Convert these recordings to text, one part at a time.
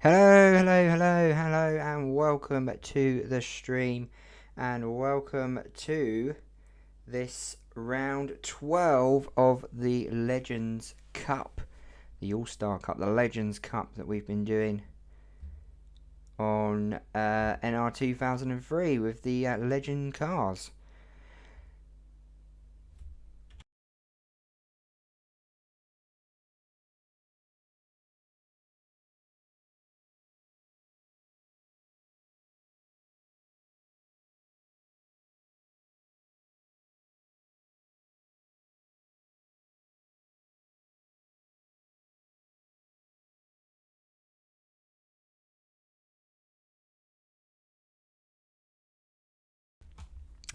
Hello, and welcome to the stream, and welcome to this round 12 of the Legends Cup, the All-Star Cup, the Legends Cup that we've been doing on NR 2003 with the Legend cars.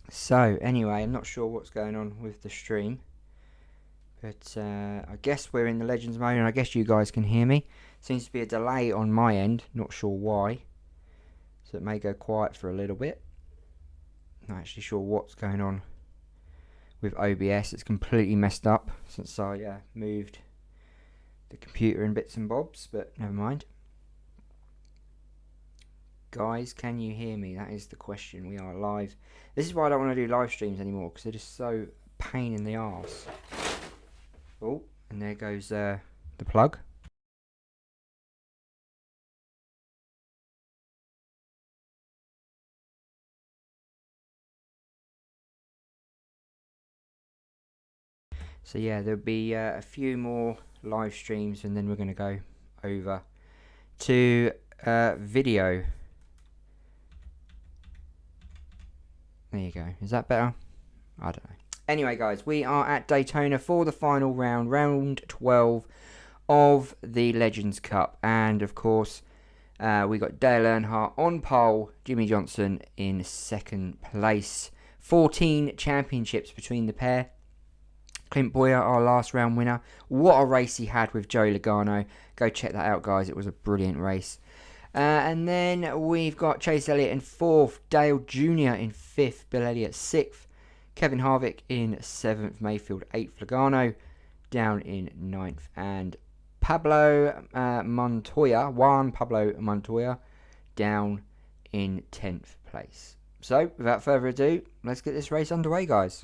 So, anyway, I'm not sure what's going on with the stream, but I guess we're in the Legends mode, and I guess you guys can hear me. Seems to be a delay on my end, not sure why, so it may go quiet for a little bit. Not actually sure what's going on with OBS. It's completely messed up since I moved the computer in bits and bobs, but never mind. Guys, can you hear me? That is the question. We are live. This is why I don't want to do live streams anymore, because they're just so pain in the arse. Oh, and there goes the plug. So yeah, there'll be a few more live streams, and then we're going to go over to video. There you go. Is that better? I don't know. Anyway, guys, we are at Daytona for the final round, round 12 of the Legends Cup. And, of course, we got Dale Earnhardt on pole, Jimmy Johnson in second place. 14 championships between the pair. Clint Bowyer, our last round winner. What a race he had with Joey Logano. Go check that out, guys. It was a brilliant race. And then we've got Chase Elliott in 4th, Dale Jr. in 5th, Bill Elliott 6th, Kevin Harvick in 7th, Mayfield 8th, Logano down in 9th, and Juan Pablo Montoya down in 10th place. So, without further ado, let's get this race underway, guys.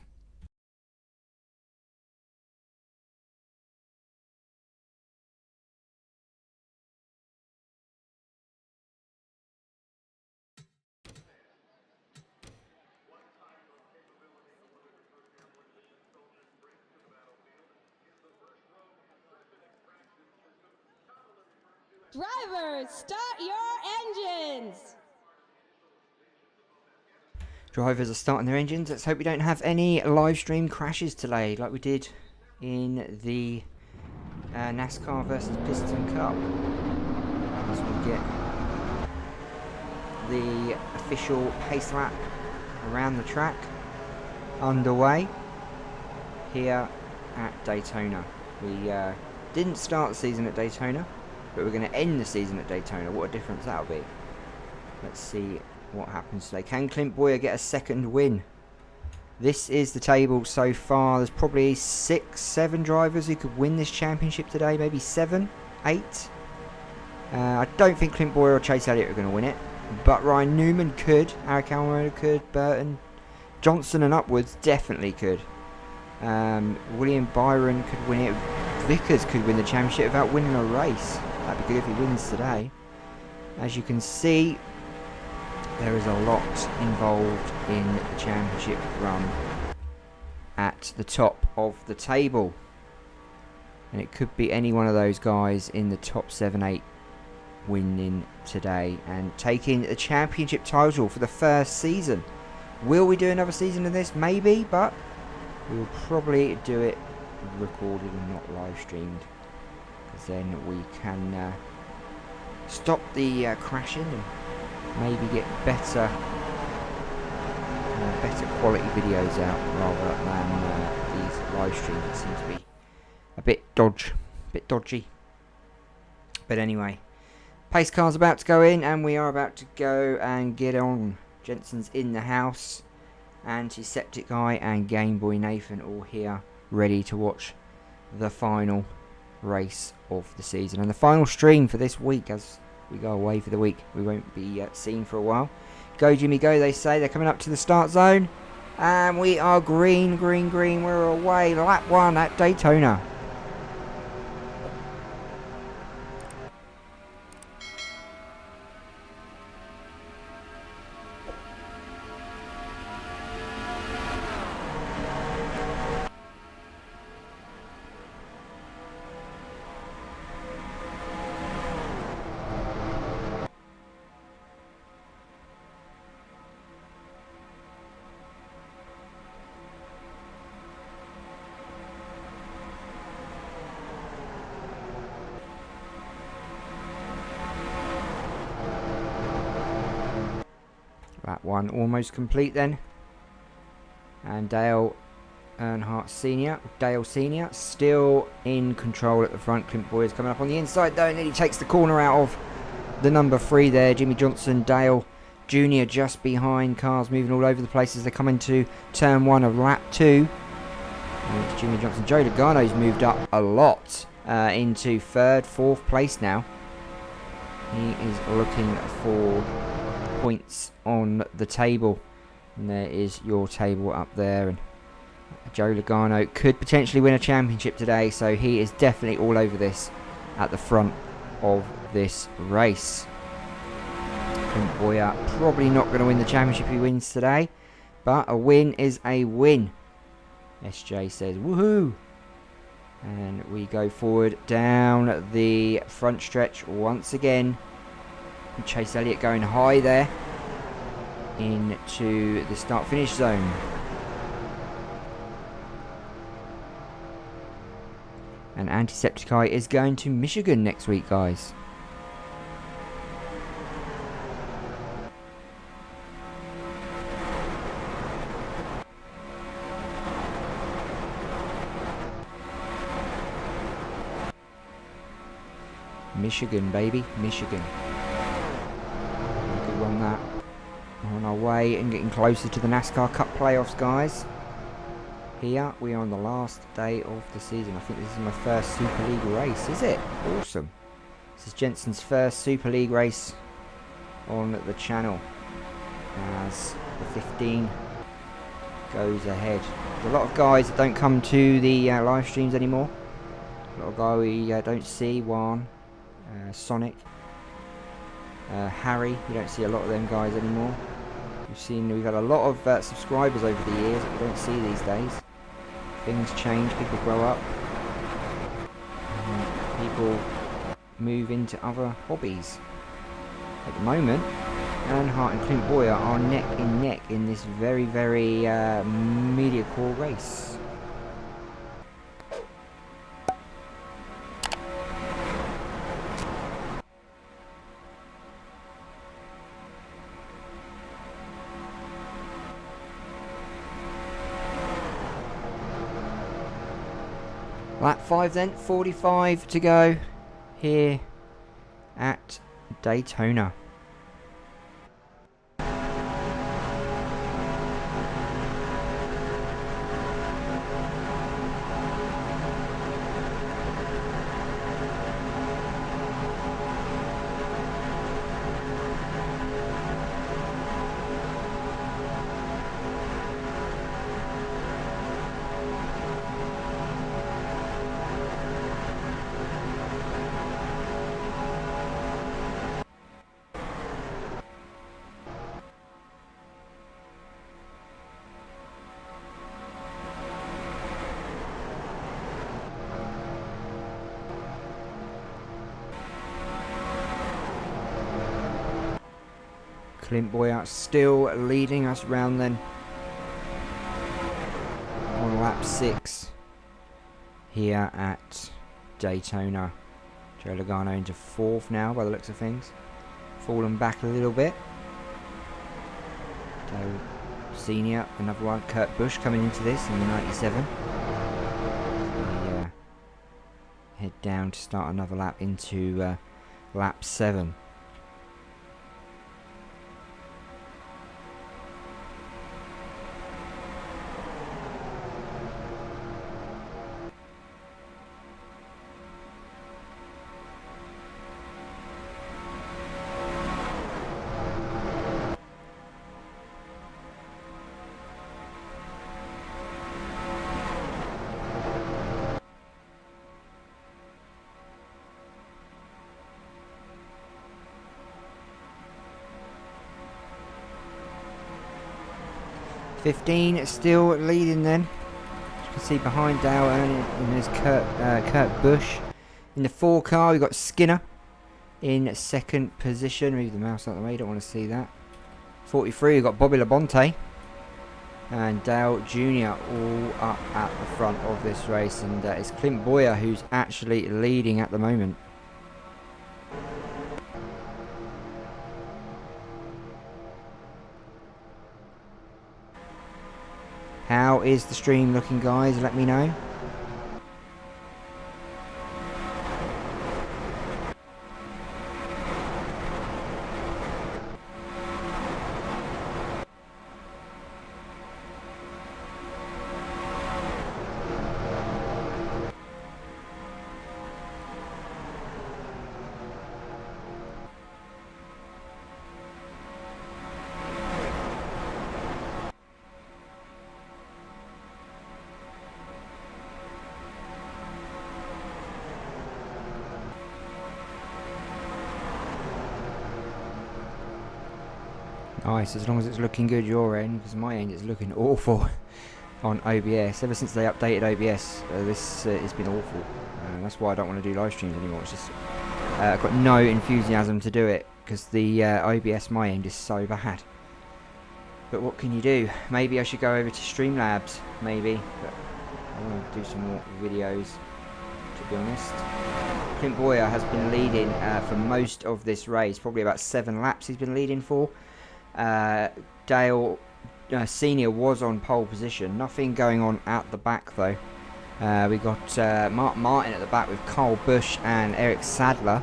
Drivers, start your engines! Drivers are starting their engines. Let's hope we don't have any live stream crashes today like we did in the NASCAR versus Piston Cup. As we get the official pace lap around the track underway here at Daytona. We didn't start the season at Daytona, but we're going to end the season at Daytona. What a difference that'll be. Let's see what happens today. Can Clint Bowyer get a second win? This is the table so far. There's probably 6, 7 drivers who could win this championship today. Maybe 7, 8. I don't think Clint Bowyer or Chase Elliott are going to win it, but Ryan Newman could, Eric Almirola could, Burton, Johnson and upwards definitely could. William Byron could win it. Vickers could win the championship without winning a race. That'd be good if he wins today. As you can see, there is a lot involved in the championship run at the top of the table. And it could be any one of those guys in the top 7, 8 winning today and taking the championship title for the first season. Will we do another season of this? Maybe, but we'll probably do it recorded and not live streamed, because then we can stop the crashing and maybe get better quality videos out rather than these live streams that seem to be a bit dodgy. But anyway, pace car's about to go in, and we are about to go and get on. Jensen's in the house, Antiseptic Guy and Game Boy Nathan all here ready to watch the final race of the season and the final stream for this week, as we go away for the week. We won't be seen for a while. Go, Jimmy, go, they say. They're coming up to the start zone. And we are green, green, green. We're away. Lap 1 at Daytona. Lap 1 almost complete then. And Dale Senior still in control at the front. Clint Boyer's coming up on the inside though, and then he takes the corner out of the number 3 there. Jimmy Johnson, Dale Jr. just behind. Cars moving all over the place as they come into turn 1 of lap 2. And it's Jimmy Johnson. Joe Logano's moved up a lot into 3rd, 4th place now. He is looking for points on the table, and there is your table up there, and Joe Logano could potentially win a championship today, so he is definitely all over this at the front of this race. Clint Boyer probably not going to win the championship if he wins today, but a win is a win. SJ says woohoo, and we go forward down the front stretch once again. Chase Elliott going high there into the start-finish zone. And Antisepticeye is going to Michigan next week, guys. Michigan, baby, Michigan. Good one, that. We're on our way and getting closer to the NASCAR Cup playoffs, guys. Here we are on the last day of the season. I think this is my first Super League race, is it? Awesome. This is Jensen's first Super League race on the channel as the 15 goes ahead. There's a lot of guys that don't come to the live streams anymore. A lot of guys we don't see. Juan, Sonic, Harry. You don't see a lot of them guys anymore. We've had a lot of subscribers over the years that we don't see these days. Things change, people grow up, and people move into other hobbies. At the moment, Earnhardt and Clint Boyer are neck in neck in this very, very media core race. Lap 5 then, 45 to go here at Daytona. Clint Boyer still leading us round then on lap 6 here at Daytona. Joe Logano into 4th now by the looks of things. Fallen back a little bit. Dale Senior, another one. Kurt Busch coming into this in the 97. We head down to start another lap into lap 7. 15 still leading then. As you can see behind Dale and there's Kurt Busch. In the 4 car, we've got Skinner in 2nd position. Move the mouse out of the way, don't want to see that. 43, we've got Bobby Labonte and Dale Jr. all up at the front of this race. And it's Clint Boyer who's actually leading at the moment. How is the stream looking, guys? Let me know. Nice, as long as it's looking good your end, because my end is looking awful on OBS. Ever since they updated OBS, this has been awful. That's why I don't want to do live streams anymore. It's just I've got no enthusiasm to do it because the OBS my end is so bad. But what can you do? Maybe I should go over to Streamlabs, maybe. But I want to do some more videos, to be honest. Clint Boyer has been leading for most of this race, probably about 7 laps he's been leading for. Dale Senior was on pole position. Nothing going on at the back though. We got Mark Martin at the back with Kyle Busch and Eric Sadler.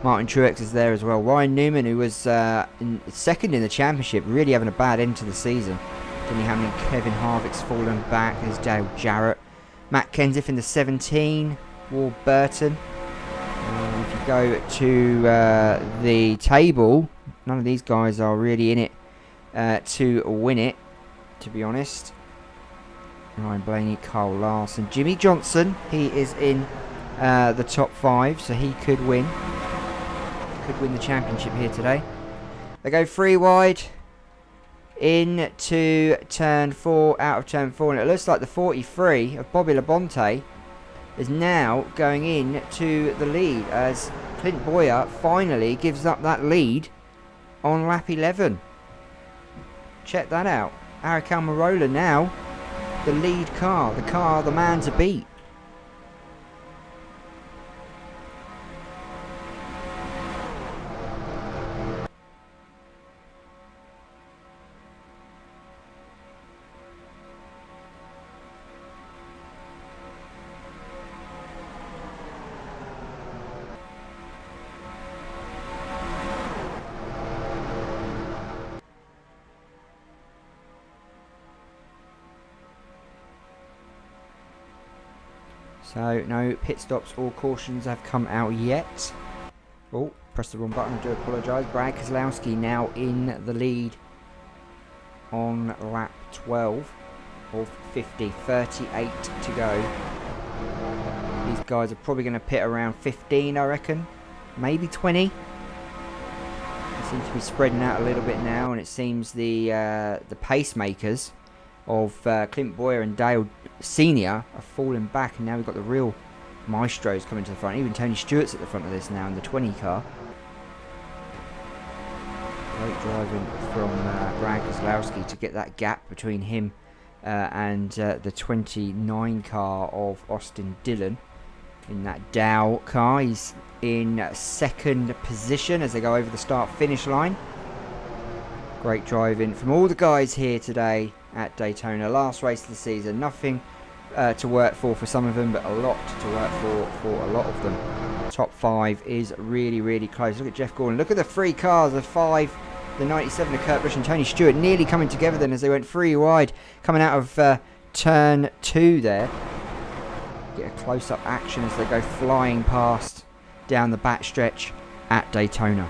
Martin Truex is there as well. Ryan Newman, who was second in the championship, really having a bad end to the season. Denny Hamlin, Kevin Harvick's fallen back. There's Dale Jarrett. Matt Kenseth in the 17. Warburton. If you go to the table, none of these guys are really in it to win it, to be honest. Ryan Blaney, Carl Larson, Jimmy Johnson, he is in the top 5, so he could win. Could win the championship here today. They go 3 wide into turn 4, out of turn 4, and it looks like the 43 of Bobby Labonte is now going in to the lead as Clint Boyer finally gives up that lead on lap 11. Check that out. Aric Almirola now the lead car, the man to beat. So, no pit stops or cautions have come out yet. Oh, press the wrong button, I do apologise. Brad Keselowski now in the lead on lap 12 of 50, 38 to go. These guys are probably going to pit around 15, I reckon. Maybe 20. They seem to be spreading out a little bit now, and it seems the pacemakers of Clint Boyer and Dale Senior are falling back, and now we've got the real maestros coming to the front. Even Tony Stewart's at the front of this now in the 20 car. Great driving from Brad Keselowski to get that gap between him and the 29 car of Austin Dillon in that Dow car. He's in second position as they go over the start-finish line. Great driving from all the guys here today at Daytona. Last race of the season. Nothing to work for some of them, but a lot to work for a lot of them. Top 5 is really, really close. Look at Jeff Gordon. Look at the 3 cars, the 5, the 97 of Kurt Busch and Tony Stewart nearly coming together then as they went 3 wide coming out of turn 2 there. Get a close-up action as they go flying past down the backstretch at Daytona.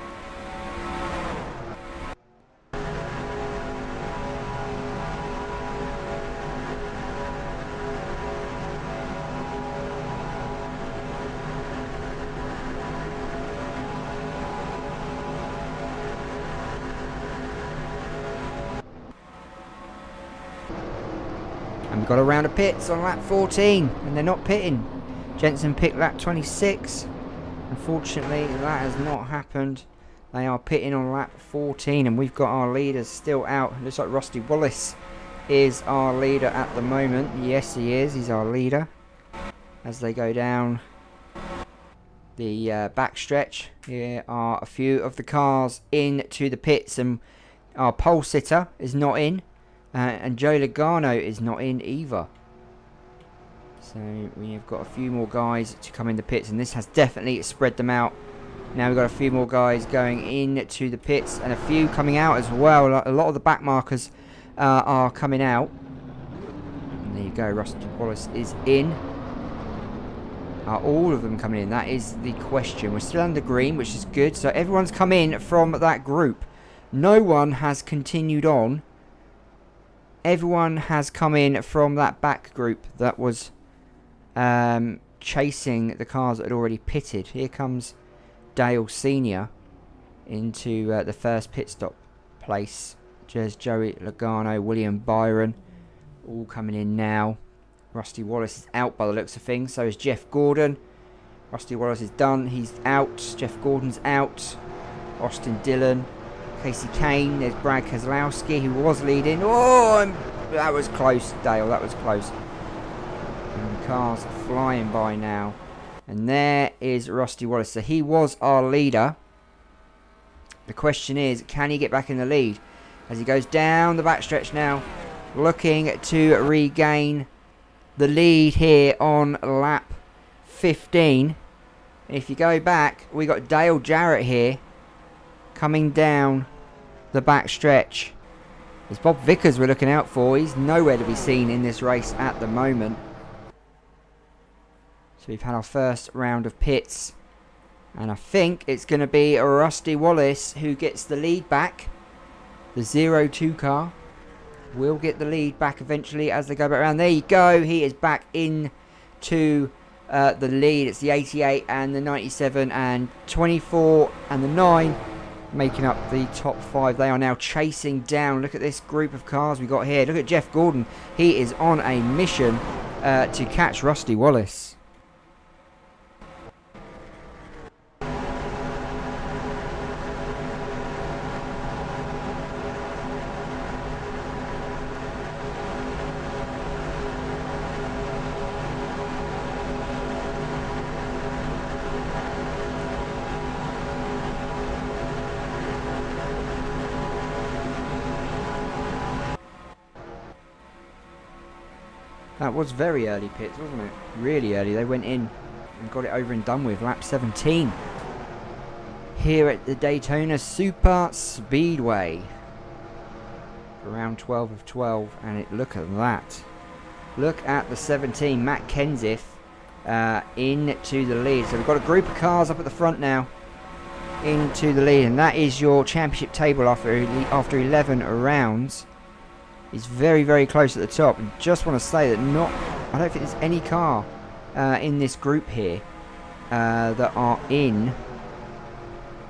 We've got a round of pits on lap 14, and they're not pitting. Jensen picked lap 26. Unfortunately, that has not happened. They are pitting on lap 14, and we've got our leaders still out. It looks like Rusty Wallace is our leader at the moment. Yes, he is. He's our leader. As they go down the backstretch, here are a few of the cars into the pits, and our pole sitter is not in, and Joe Logano is not in either. So we have got a few more guys to come in the pits, and this has definitely spread them out. Now we've got a few more guys going into the pits, and a few coming out as well. A lot of the back markers are coming out. And there you go, Rusty Wallace is in. Are all of them coming in? That is the question. We're still under green, which is good. So everyone's come in from that group. No one has continued on. Everyone has come in from that back group that was chasing the cars that had already pitted. Here comes Dale Sr. into the first pit stop place. There's Joey Logano, William Byron, all coming in now. Rusty Wallace is out by the looks of things. So is Jeff Gordon. Rusty Wallace is done. He's out. Jeff Gordon's out. Austin Dillon. Casey Kane. There's Brad Keselowski, who was leading. Oh, that was close, Dale. That was close. And the cars are flying by now. And there is Rusty Wallace. So he was our leader. The question is, can he get back in the lead? As he goes down the backstretch now, looking to regain the lead here on lap 15. If you go back, we got Dale Jarrett here coming down the back stretch. It's Bob Vickers we're looking out for. He's nowhere to be seen in this race at the moment. So we've had our first round of pits, and I think it's going to be Rusty Wallace who gets the lead back. The 0-2 car will get the lead back eventually as they go back around. There you go. He is back into the lead. It's the 88 and the 97 and 24 and the 9 making up the top 5. They are now chasing down. Look at this group of cars we got here. Look at Jeff Gordon. He is on a mission to catch Rusty Wallace. That was very early pits, wasn't it? Really early. They went in and got it over and done with. Lap 17. Here at the Daytona Super Speedway. Round 12 of 12. And look at that. Look at the 17. Matt Kenseth into the lead. So we've got a group of cars up at the front now. Into the lead. And that is your championship table after 11 rounds. He's very, very close at the top. And just want to say that I don't think there's any car in this group here that are in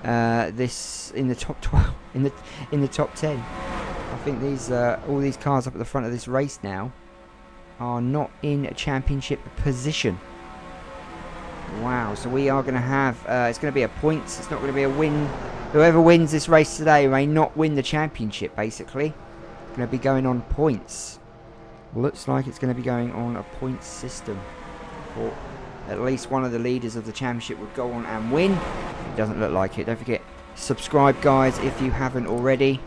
in the top 12, in the top 10. I think these all these cars up at the front of this race now are not in a championship position. Wow! So we are going to have it's going to be a points. It's not going to be a win. Whoever wins this race today may not win the championship. Basically. Going to be going on points. Looks like it's going to be going on a points system. Or at least one of the leaders of the championship would go on and win. It doesn't look like it. Don't forget, subscribe guys if you haven't already.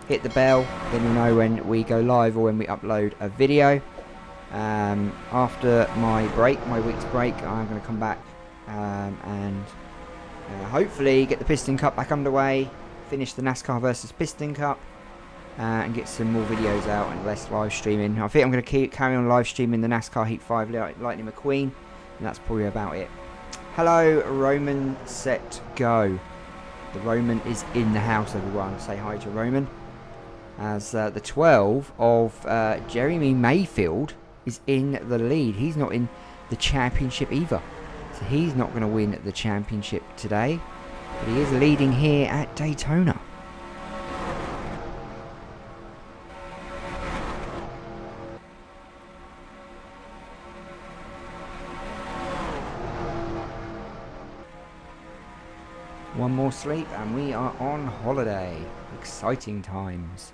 Hit the bell, then you'll know when we go live or when we upload a video. After my week's break, I'm going to come back and hopefully get the Piston Cup back underway. Finish the NASCAR versus Piston Cup. And get some more videos out and less live streaming. I think I'm going to carry on live streaming the NASCAR Heat 5 Lightning McQueen, and that's probably about it. Hello, Roman, set, go. The Roman is in the house, everyone. Say hi to Roman. As the 12 of Jeremy Mayfield is in the lead. He's not in the championship either. So he's not going to win the championship today. But he is leading here at Daytona. One more sleep and we are on holiday. Exciting times.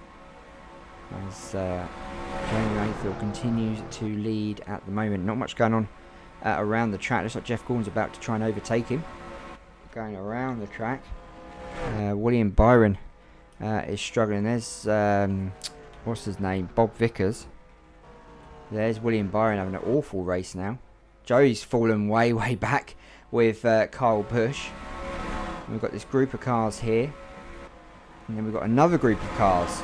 As Jamie Mayfield continues to lead at the moment. Not much going on around the track. Looks like Jeff Gordon's about to try and overtake him. Going around the track. William Byron is struggling. There's, what's his name? Bob Vickers. There's William Byron having an awful race now. Joey's fallen way back with Kyle Busch. We've got this group of cars here. And then we've got another group of cars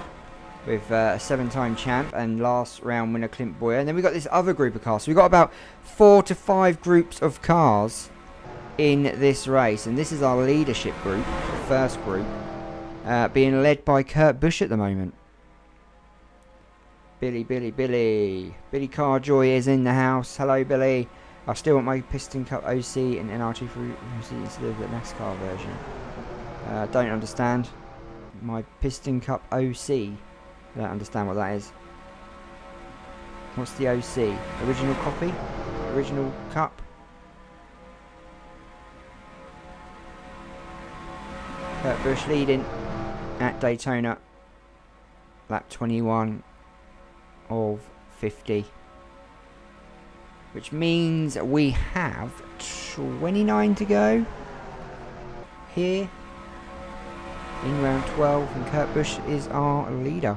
with a 7-time champ and last round winner Clint Boyer. And then we've got this other group of cars. So we've got about 4 to 5 groups of cars in this race. And this is our leadership group, the first group, being led by Kurt Busch at the moment. Billy Carjoy is in the house. Hello, Billy. I still want my Piston Cup OC and NRT for instead of the NASCAR version. Don't understand. My Piston Cup OC. I don't understand what that is. What's the OC? Original copy? Original cup? Kurt Busch leading at Daytona. Lap 21 of 50. Which means we have 29 to go here in round 12, and Kurt Busch is our leader.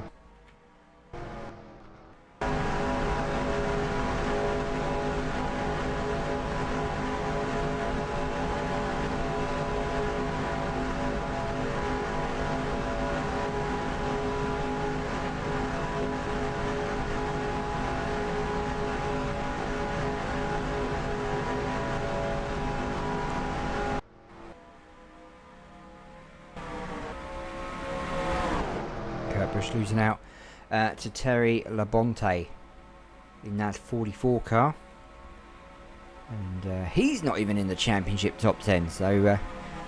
Busch losing out to Terry Labonte in that 44 car, and he's not even in the championship top 10. So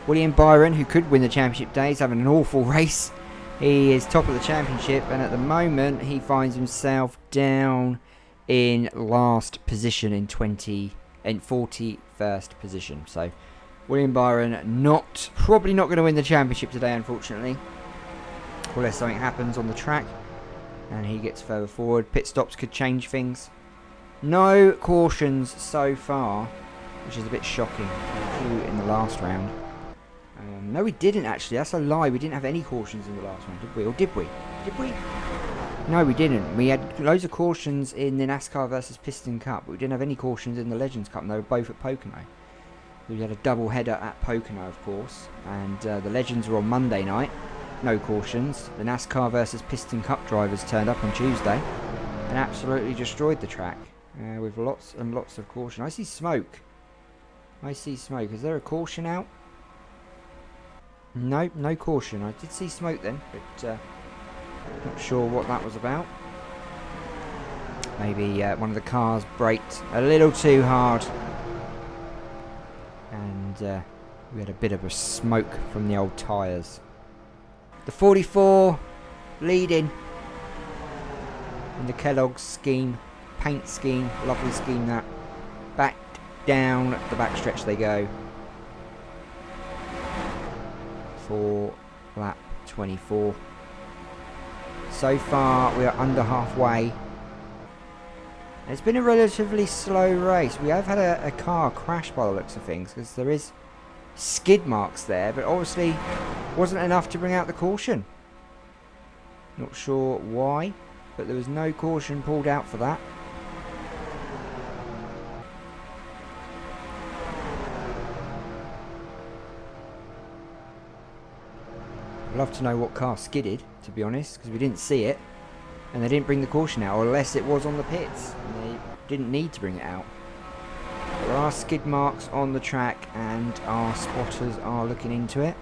William Byron, who could win the championship day, is having an awful race. He is top of the championship, and at the moment he finds himself down in last position in 41st position. So William Byron probably not going to win the championship today, unfortunately. Unless something happens on the track and he gets further forward. Pit stops could change things. No cautions so far, which is a bit shocking. We flew in the last round. No, we didn't actually. That's a lie. We didn't have any cautions in the last round, did we? Or did we? Did we? No, we didn't. We had loads of cautions in the NASCAR versus Piston Cup, but we didn't have any cautions in the Legends Cup, and they were both at Pocono. We had a double header at Pocono, of course, and the Legends were on Monday night. No cautions. The NASCAR versus Piston Cup drivers turned up on Tuesday and absolutely destroyed the track with lots and lots of caution. I see smoke. Is there a caution out? No, no caution. I did see smoke then, but not sure what that was about. Maybe one of the cars braked a little too hard, and we had a bit of a smoke from the old tyres. The 44 leading in the Kellogg's scheme, paint scheme, lovely scheme that. Back down the backstretch they go for lap 24. So far we are under halfway. It's been a relatively slow race. We have had a car crash by the looks of things, because there is skid marks there, but obviously wasn't enough to bring out the caution. Not sure why, but there was no caution pulled out for that. I'd love to know what car skidded, to be honest, because we didn't see it, and they didn't bring the caution out, or unless it was on the pits and they didn't need to bring it out. There are skid marks on the track, and our spotters are looking into it.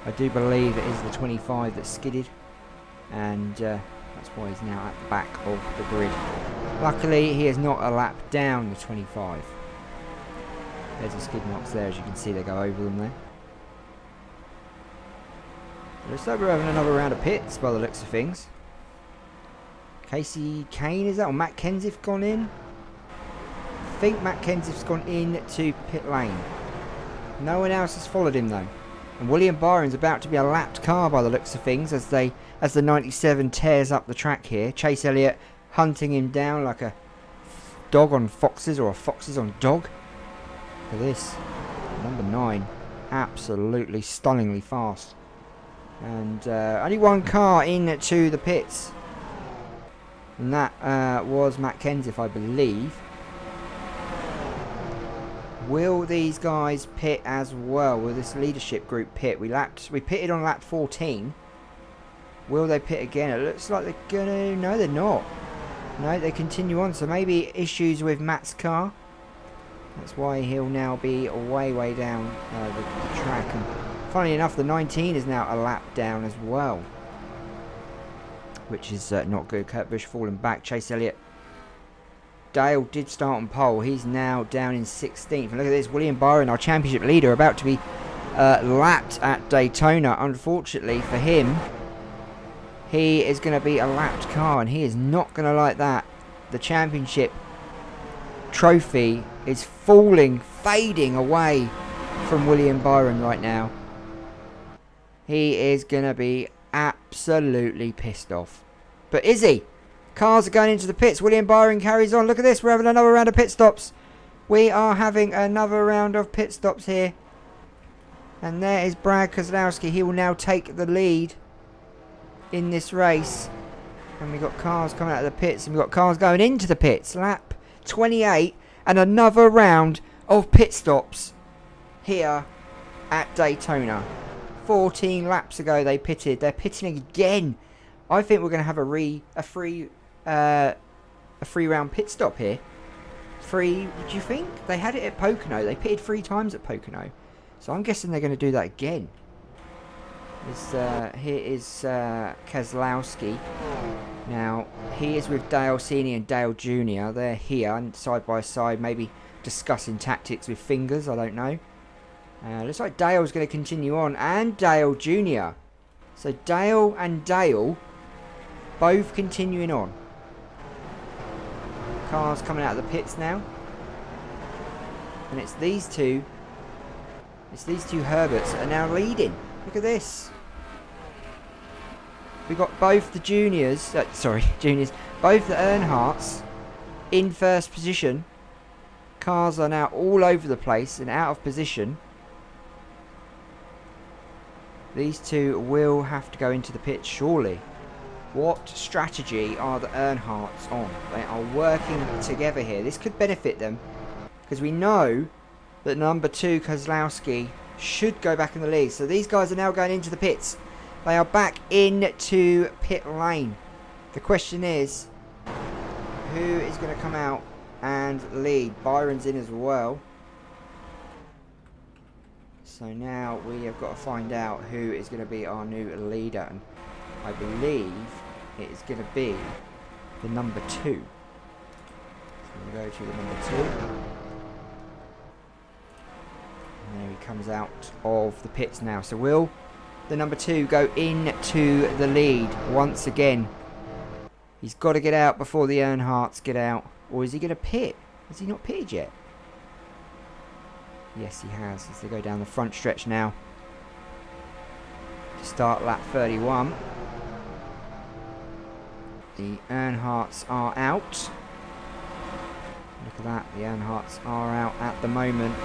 I do believe it is the 25 that skidded, and that's why he's now at the back of the grid. Luckily, he is not a lap down the 25. There's the skid marks there, as you can see, they go over them there. Looks like we're having another round of pits by the looks of things. Casey Kane, is that? Or Matt Kenseth gone in? I think Matt Kenseth's gone in to pit lane. No one else has followed him though. And William Byron's about to be a lapped car by the looks of things as the 97 tears up the track here. Chase Elliott hunting him down like a dog on foxes or a foxes on dog. Look at this. Number 9. Absolutely stunningly fast. And only one car into the pits. And that was Matt Kenseth, I believe. Will these guys pit as well? Will this leadership group pit? We pitted on lap 14. Will they pit again? It looks like they're gonna. No, they're not. No, they continue on. So maybe issues with Matt's car. That's why he'll now be way down the track. And funnily enough, the 19 is now a lap down as well, which is not good. Kurt Busch falling back. Chase Elliott. Dale did start on pole. He's now down in 16th. And look at this. William Byron, our championship leader, about to be lapped at Daytona. Unfortunately for him, he is going to be a lapped car, and he is not going to like that. The championship trophy is fading away from William Byron right now. He is going to be absolutely pissed off. But is he? Cars are going into the pits. William Byron carries on. Look at this. We're having another round of pit stops. We are having another round of pit stops here. And there is Brad Keselowski. He will now take the lead in this race. And we've got cars coming out of the pits. And we've got cars going into the pits. Lap 28. And another round of pit stops here at Daytona. 14 laps ago they pitted. They're pitting again. I think we're going to have a free round pit stop here. Free, do you think? They had it at Pocono. They pitted 3 times at Pocono. So I'm guessing they're going to do that again. Here is Keselowski. Now, he is with Dale Sr. and Dale Jr. They're here and side by side, maybe discussing tactics with fingers. I don't know. Looks like Dale's going to continue on. And Dale Jr. So Dale and Dale both continuing on. Cars coming out of the pits now. And it's these two. It's these two Herberts that are now leading. Look at this. We've got both the juniors. Juniors. Both the Earnhardts in first position. Cars are now all over the place and out of position. These two will have to go into the pit surely. What strategy are the Earnhardts on? They are working together here. This could benefit them, because we know that number 2 Keselowski should go back in the lead. So these guys are now going into the pits. They are back into pit lane. The question is, who is going to come out and lead? Byron's in as well. So now we have got to find out who is going to be our new leader. And I believe it is going to be the number 2. So we'll go to the number 2. And there he comes out of the pits now. So will the number 2 go into the lead once again? He's got to get out before the Earnhardts get out. Or is he going to pit? Has he not pitted yet? Yes, he has. As they go down the front stretch now. To start lap 31. The Earnhardts are out. Look at that. The Earnhardts are out at the moment.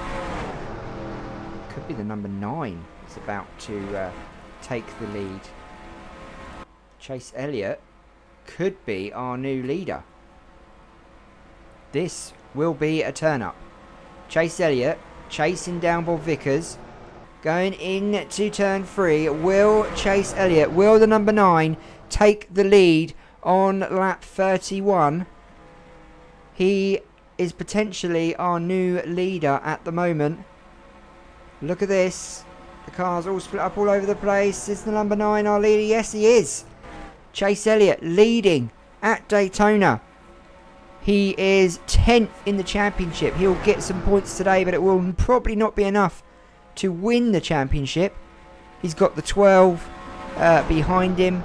Could be the number 9 is about to take the lead. Chase Elliott could be our new leader. This will be a turn-up. Chase Elliott chasing down Bob Vickers. Going into turn 3. Will Chase Elliott, will the number 9 take the lead on lap 31? He is potentially our new leader at the moment. Look at this. The cars all split up all over the place. Is the number 9 our leader? Yes, he is. Chase Elliott leading at Daytona. He is 10th in the championship. He'll get some points today, but it will probably not be enough to win the championship. He's got the 12 behind him.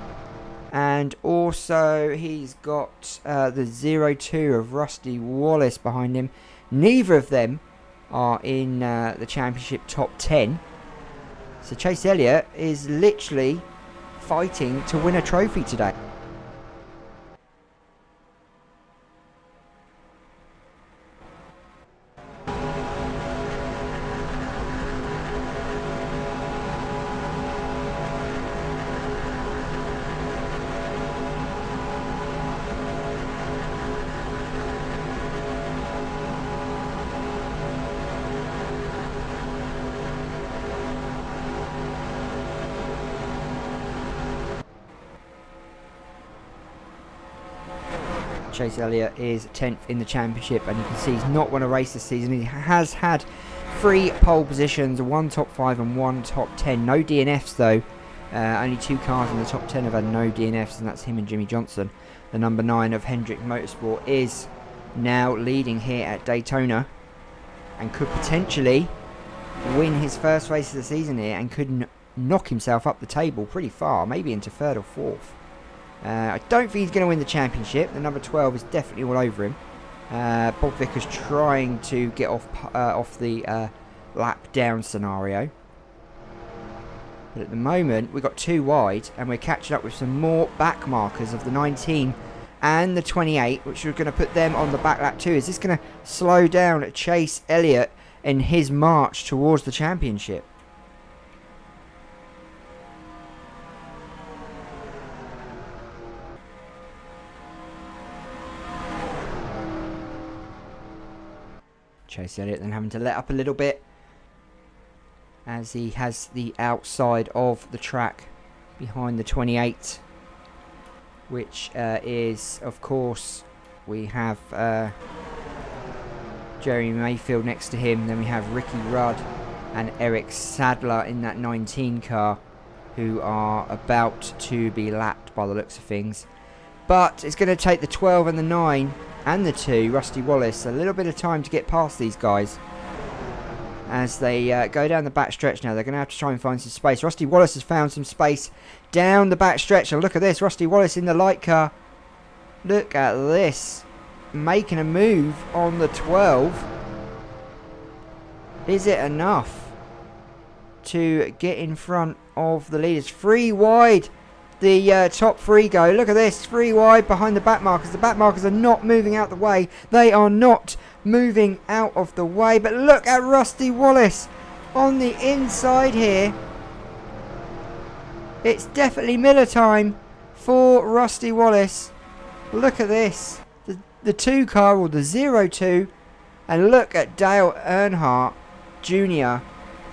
And also he's got the 02 of Rusty Wallace behind him. Neither of them are in the championship top 10. So Chase Elliott is literally fighting to win a trophy today. Chase Elliott is 10th in the championship, and you can see he's not won a race this season. He has had 3 pole positions, 1 top 5 and 1 top 10. No DNFs though. Only 2 cars in the top 10 have had no DNFs, and that's him and Jimmy Johnson. The number 9 of Hendrick Motorsport is now leading here at Daytona, and could potentially win his first race of the season here, and could knock himself up the table pretty far, maybe into 3rd or 4th. I don't think he's going to win the championship. The number 12 is definitely all over him. Bob Vickers trying to get off the lap down scenario. But at the moment, we've got 2 wide, and we're catching up with some more back markers of the 19 and the 28, which are going to put them on the back lap too. Is this going to slow down Chase Elliott in his march towards the championship? Chase Elliott then having to let up a little bit as he has the outside of the track behind the 28, which is, of course, we have Jeremy Mayfield next to him. Then we have Ricky Rudd and Eric Sadler in that 19 car, who are about to be lapped by the looks of things. But it's going to take the 12 and the 9 and the 2, Rusty Wallace, a little bit of time to get past these guys. As they go down the back stretch now, they're going to have to try and find some space. Rusty Wallace has found some space down the back stretch. And look at this, Rusty Wallace in the light car. Look at this. Making a move on the 12. Is it enough to get in front of the leaders? 3 wide. The top 3 go. Look at this. 3 wide behind the back markers. The back markers are not moving out the way. They are not moving out of the way. But look at Rusty Wallace on the inside here. It's definitely Miller time for Rusty Wallace. Look at this. The 2 car, or the 02. And look at Dale Earnhardt Jr.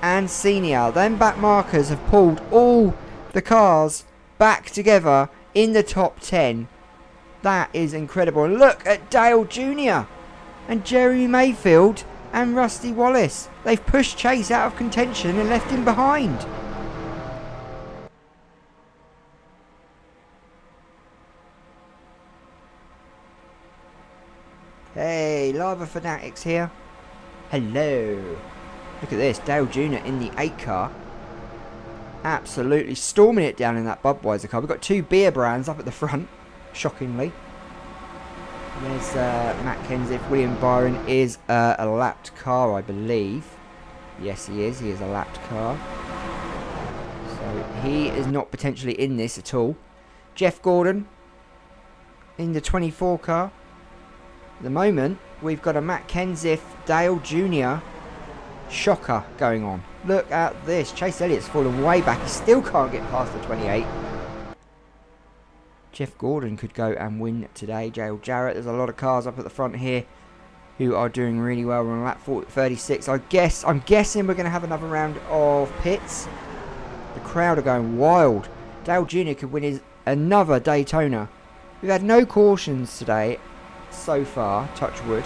and Senior. Them back markers have pulled all the cars back together in the top 10. That is incredible. And look at Dale Jr. and Jeremy Mayfield and Rusty Wallace. They've pushed Chase out of contention and left him behind. Hey, Lava Fanatics here. Hello. Look at this. Dale Jr. in the 8 car. Absolutely storming it down in that Budweiser car. We've got 2 beer brands up at the front, shockingly. There's Matt Kenseth. William Byron is a lapped car, I believe. Yes, he is. He is a lapped car. So he is not potentially in this at all. Jeff Gordon in the 24 car. At the moment, we've got a Matt Kenseth, Dale Jr. shocker going on. Look at this. Chase Elliott's fallen way back. He still can't get past the 28. Jeff Gordon could go and win today. Dale Jarrett. There's a lot of cars up at the front here who are doing really well. We're on lap 36. I'm guessing we're going to have another round of pits. The crowd are going wild. Dale Jr. could win another Daytona. We've had no cautions today so far. Touch wood.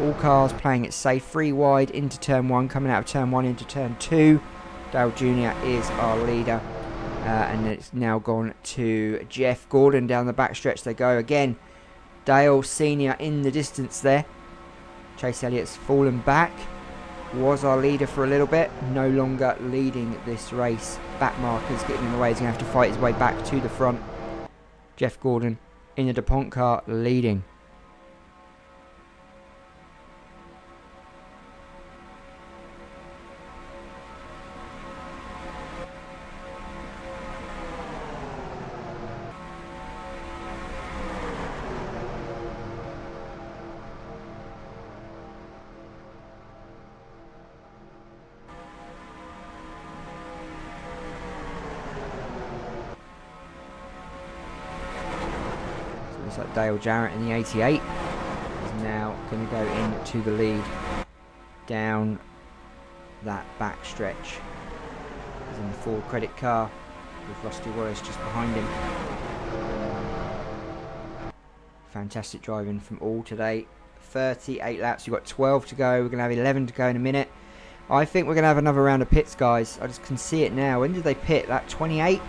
All cars playing it safe. 3 wide into turn 1, coming out of turn 1 into turn 2. Dale Jr. is our leader. And it's now gone to Jeff Gordon down the backstretch. They go again. Dale Sr. in the distance there. Chase Elliott's fallen back. Was our leader for a little bit. No longer leading this race. Back markers getting in the way. He's going to have to fight his way back to the front. Jeff Gordon in the DuPont car leading. Looks like Dale Jarrett in the 88 is now going to go into the lead down that back stretch. He's in the Ford credit car with Rusty Wallace just behind him. Fantastic driving from all today. 38 laps, we've got 12 to go. We're going to have 11 to go in a minute. I think we're going to have another round of pits, guys. I just can see it now. When did they pit? Lap 28.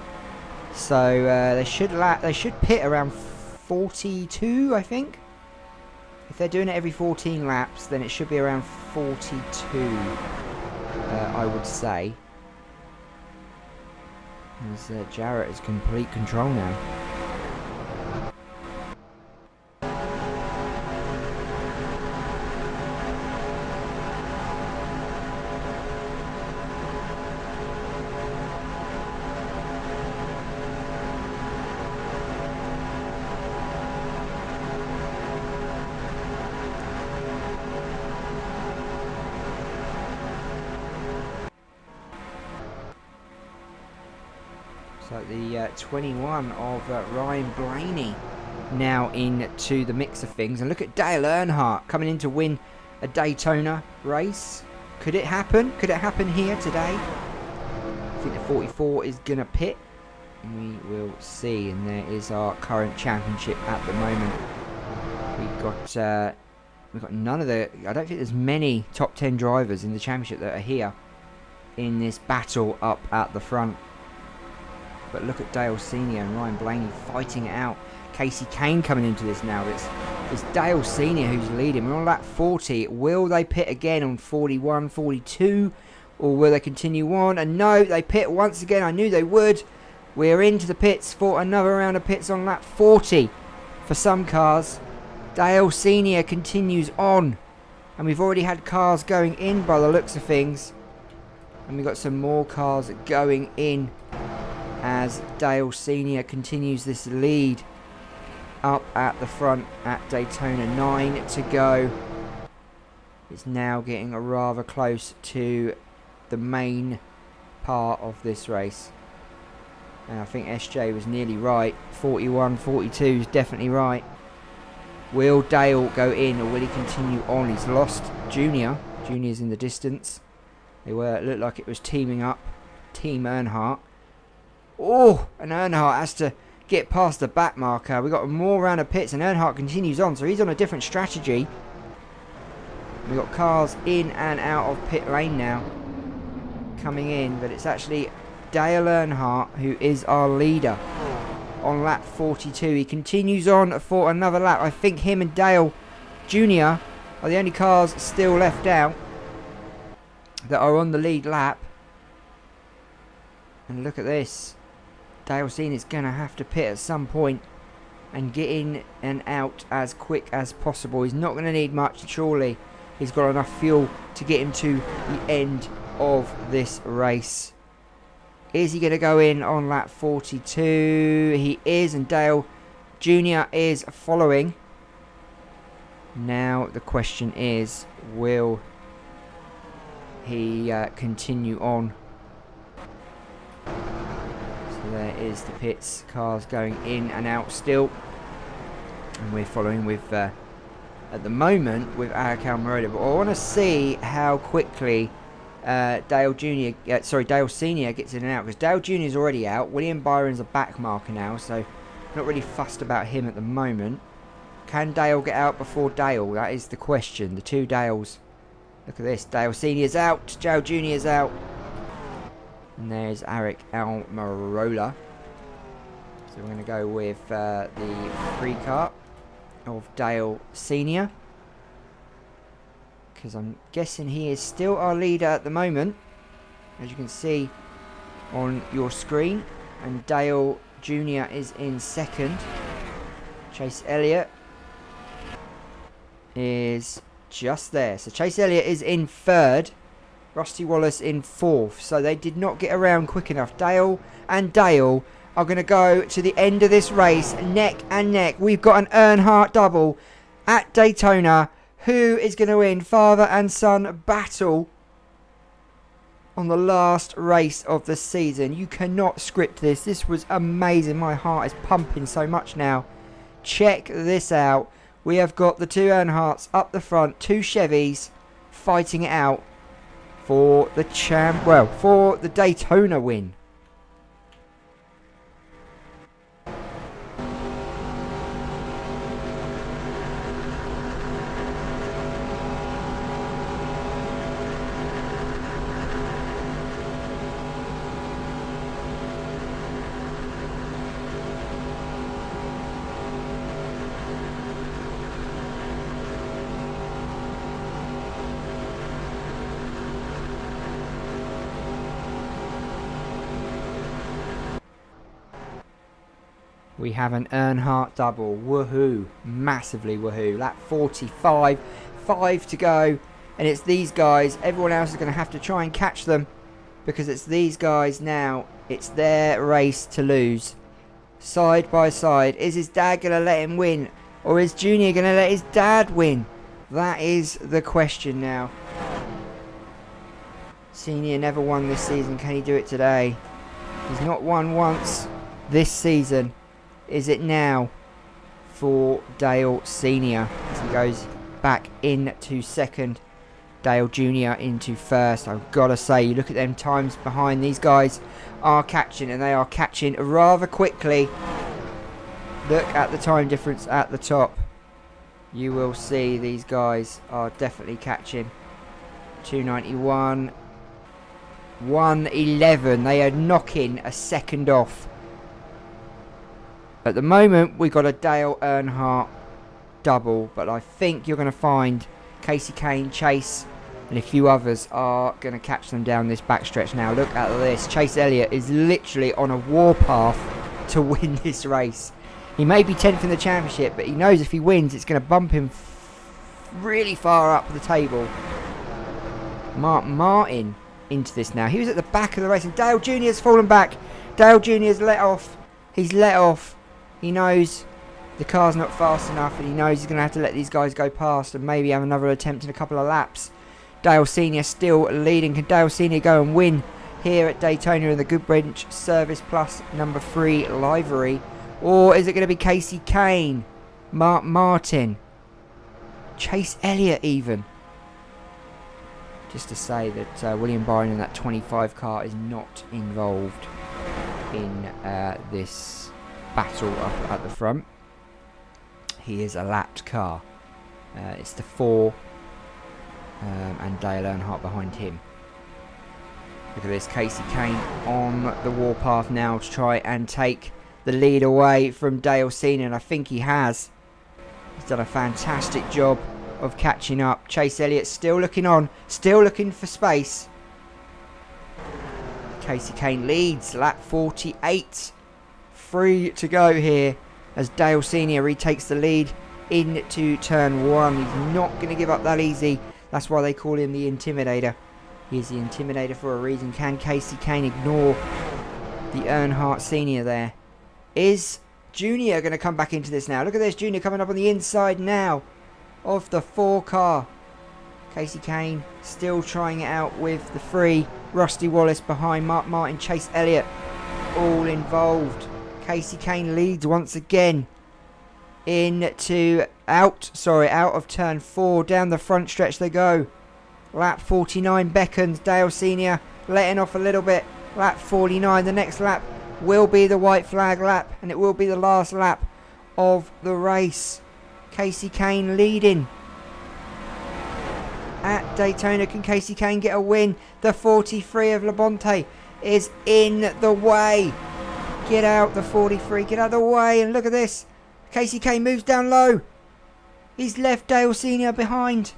So they should pit around 42, I think. If they're doing it every 14 laps, then it should be around 42, I would say. As Jarrett is complete control now. So the 21 of Ryan Blaney now into the mix of things. And look at Dale Earnhardt coming in to win a Daytona race. Could it happen? Could it happen here today? I think the 44 is going to pit. We will see. And there is our current championship at the moment. We've got none of the... I don't think there's many top 10 drivers in the championship that are here in this battle up at the front. But look at Dale Sr. and Ryan Blaney fighting it out. Casey Kane coming into this now. It's Dale Sr. who's leading. We're on lap 40. Will they pit again on 41, 42? Or will they continue on? And no, they pit once again. I knew they would. We're into the pits for another round of pits on lap 40 for some cars. Dale Sr. continues on. And we've already had cars going in by the looks of things. And we've got some more cars going in as Dale Sr. continues this lead up at the front at Daytona. 9 to go. It's now getting rather close to the main part of this race. And I think SJ was nearly right. 41, 42 is definitely right. Will Dale go in or will he continue on? He's lost Junior. Junior's in the distance. It looked like it was teaming up. Team Earnhardt. Oh, and Earnhardt has to get past the back marker. We've got more round of pits and Earnhardt continues on. So he's on a different strategy. We've got cars in and out of pit lane now. Coming in. But it's actually Dale Earnhardt who is our leader on lap 42. He continues on for another lap. I think him and Dale Jr. are the only cars still left out that are on the lead lap. And look at this. Dale Sr. is going to have to pit at some point and get in and out as quick as possible. He's not going to need much, surely. He's got enough fuel to get him to the end of this race. Is he going to go in on lap 42? He is, and Dale Jr. is following. Now the question is, will he continue on? So there is the pits, cars going in and out still, and we're following with at the moment with Alec Almirola. But I want to see how quickly Dale Senior gets in and out, because Dale Jr. is already out. William Byron's a back marker now, so not really fussed about him at the moment. Can Dale get out before Dale? That is the question. The two Dales. Look at this. Dale Senior's out. Dale Jr.'s out. And there's Eric Almirola. So we're going to go with the free car of Dale Senior, because I'm guessing he is still our leader at the moment, as you can see on your screen. And Dale Jr. is in second. Chase Elliott is just there. So Chase Elliott is in third. Rusty Wallace in fourth. So they did not get around quick enough. Dale and Dale are going to go to the end of this race neck and neck. We've got an Earnhardt double at Daytona. Who is going to win? Father and son battle on the last race of the season. You cannot script this. This was amazing. My heart is pumping so much now. check this out. We have got the two Earnhardts up the front, two Chevys fighting it out for the for the Daytona win. We have an Earnhardt double. Woohoo. Massively woohoo. Lap 45. 5 to go. And it's these guys. Everyone else is going to have to try and catch them. Because it's these guys now. It's their race to lose. Side by side. Is his dad going to let him win? Or is Junior going to let his dad win? That is the question now. Senior never won this season. Can he do it today? He's not won once this season. Is it now for Dale Senior as he goes back into second? Dale Jr. into first. I've got to say, you look at them times behind. These guys are catching, and they are catching rather quickly. Look at the time difference at the top. You will see these guys are definitely catching. 291. 111. They are knocking a second off. At the moment, we got a Dale Earnhardt double, but I think you're going to find Casey Kane, Chase, and a few others are going to catch them down this backstretch now. Look at this. Chase Elliott is literally on a warpath to win this race. He may be 10th in the championship, but he knows if he wins, it's going to bump him really far up the table. Mark Martin into this now. He was at the back of the race, and Dale Jr. has fallen back. Dale Jr. has let off. He's let off. He knows the car's not fast enough, and he knows he's going to have to let these guys go past and maybe have another attempt in a couple of laps. Dale Senior still leading. Can Dale Senior go and win here at Daytona in the Goodwrench Service Plus number 3 livery? Or is it going to be Casey Kane, Mark Martin, Chase Elliott even? Just to say that William Byron in that 25 car is not involved in this battle up at the front. He is a lapped car. It's the 4 and Dale Earnhardt behind him. Look at this, Casey Kane on the warpath now to try and take the lead away from Dale Senior, and I think he has. He's done a fantastic job of catching up. Chase Elliott still looking on, still looking for space. Casey Kane leads, lap 48. 3 to go here as Dale Senior retakes the lead into turn 1. He's not going to give up that easy. That's why they call him the Intimidator. He is the Intimidator for a reason. Can Casey Kane ignore the Earnhardt Senior there? Is Junior going to come back into this now? Look at this, Junior coming up on the inside now of the 4 car. Casey Kane still trying it out with the 3. Rusty Wallace behind Mark Martin, Chase Elliott all involved. Casey Kane leads once again out of turn 4. Down the front stretch they go. Lap 49 beckons. Dale Senior letting off a little bit. Lap 49. The next lap will be the white flag lap, and it will be the last lap of the race. Casey Kane leading at Daytona. Can Casey Kane get a win? The 43 of Labonte is in the way. Get out, the 43. Get out of the way. And look at this. Casey Kane moves down low. He's left Dale Senior behind.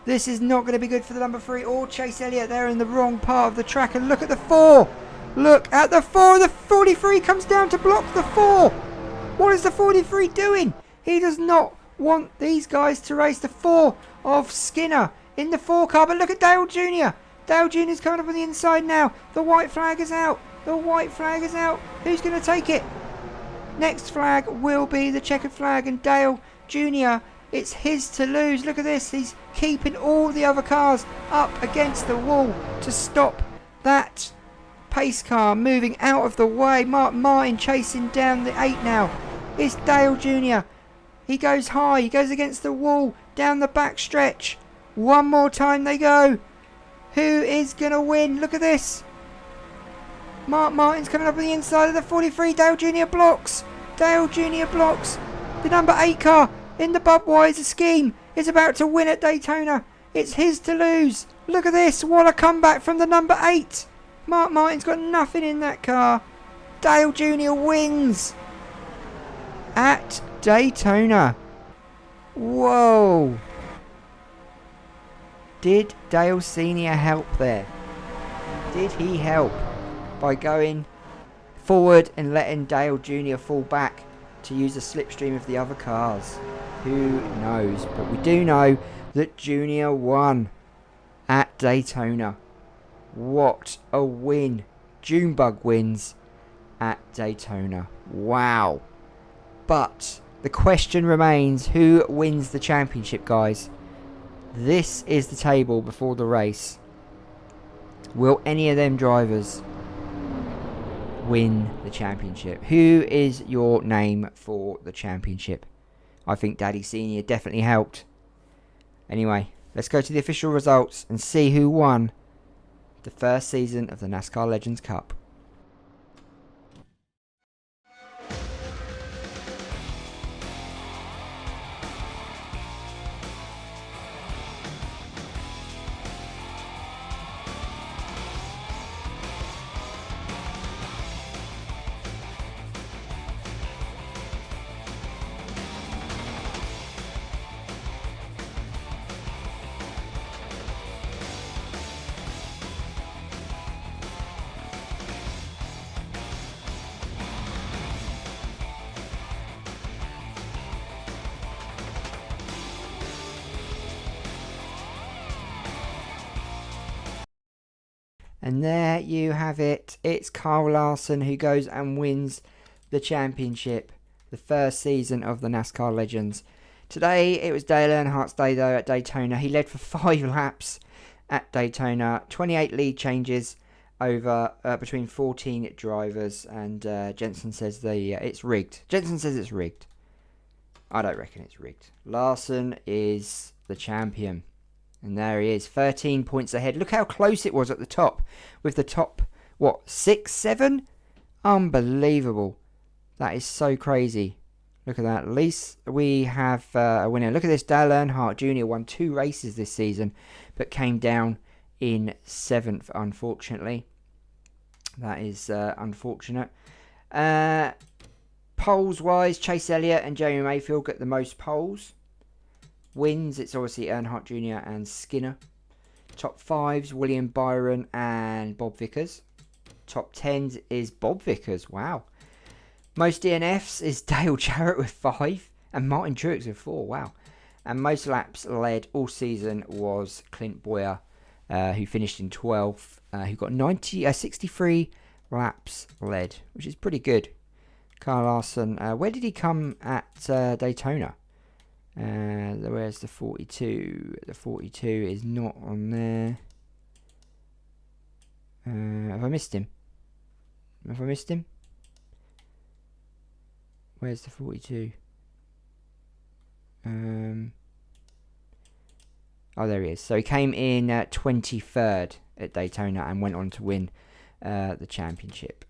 This is not going to be good for the number 3 or Chase Elliott. They're in the wrong part of the track. And look at the 4. Look at the 4. The 43 comes down to block the 4. What is the 43 doing? He does not want these guys to race. The 4 of Skinner in the 4 car. But look at Dale Jr. Dale Jr. is coming up on the inside now. The white flag is out. The white flag is out. Who's going to take it? Next flag will be the checkered flag, and Dale Jr., it's his to lose. Look at this. He's keeping all the other cars up against the wall to stop that pace car moving out of the way. Mark Martin chasing down the 8 now. It's Dale Jr. He goes high. He goes against the wall. Down the back stretch. One more time they go. Who is going to win? Look at this. Mark Martin's coming up on the inside of the 43. Dale Jr. blocks. Dale Jr. blocks. The number 8 car in the Budweiser scheme is about to win at Daytona. It's his to lose. Look at this. What a comeback from the number 8. Mark Martin's got nothing in that car. Dale Jr. wins at Daytona. Whoa. Did Dale Sr. help there? Did he help by going forward and letting Dale Jr. fall back to use the slipstream of the other cars? Who knows? But we do know that Junior won at Daytona. What a win. Junebug wins at Daytona. Wow. But the question remains, who wins the championship, guys? This is the table before the race. Will any of them drivers win the championship? Who is your name for the championship? I think Daddy Senior definitely helped. Anyway, let's go to the official results and see who won the first season of the NASCAR Legends Cup. And there you have it. It's Kyle Larson who goes and wins the championship. The first season of the NASCAR Legends. Today it was Dale Earnhardt's day though at Daytona. He led for 5 laps at Daytona. 28 lead changes over between 14 drivers. And Jensen says it's rigged. Jensen says it's rigged. I don't reckon it's rigged. Larson is the champion. And there he is, 13 points ahead. Look how close it was at the top. With the top, 6, 7? Unbelievable. That is so crazy. Look at that. At least we have a winner. Look at this. Dale Earnhardt Jr. won 2 races this season, but came down in 7th, unfortunately. That is unfortunate. Polls-wise, Chase Elliott and Jamie Mayfield get the most polls. Wins, it's obviously Earnhardt Jr. and Skinner. Top 5s, William Byron and Bob Vickers. Top 10s is Bob Vickers, wow. Most DNFs is Dale Jarrett with 5 and Martin Truex with 4, wow. And most laps led all season was Clint Boyer, who finished in 12th, who got 63 laps led, which is pretty good. Kyle Larson, where did he come at Daytona? Where's the 42? The 42 is not on there. Have I missed him? Where's the 42? Oh, there he is. So he came in 23rd at Daytona and went on to win the championship.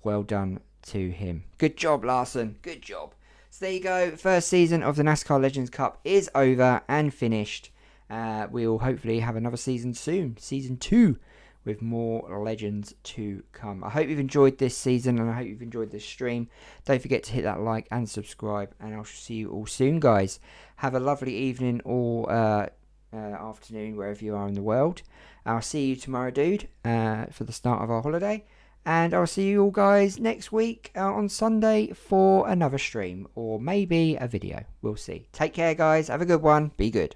Well done to him. Good job, Larson. Good job. So there you go. First season of the NASCAR Legends Cup is over and finished. We will hopefully have another season soon. Season 2 with more legends to come. I hope you've enjoyed this season and I hope you've enjoyed this stream. Don't forget to hit that like and subscribe. And I shall see you all soon, guys. Have a lovely evening or afternoon wherever you are in the world. I'll see you tomorrow, dude, for the start of our holiday. And I'll see you all guys next week on Sunday for another stream or maybe a video. We'll see. Take care, guys. Have a good one. Be good.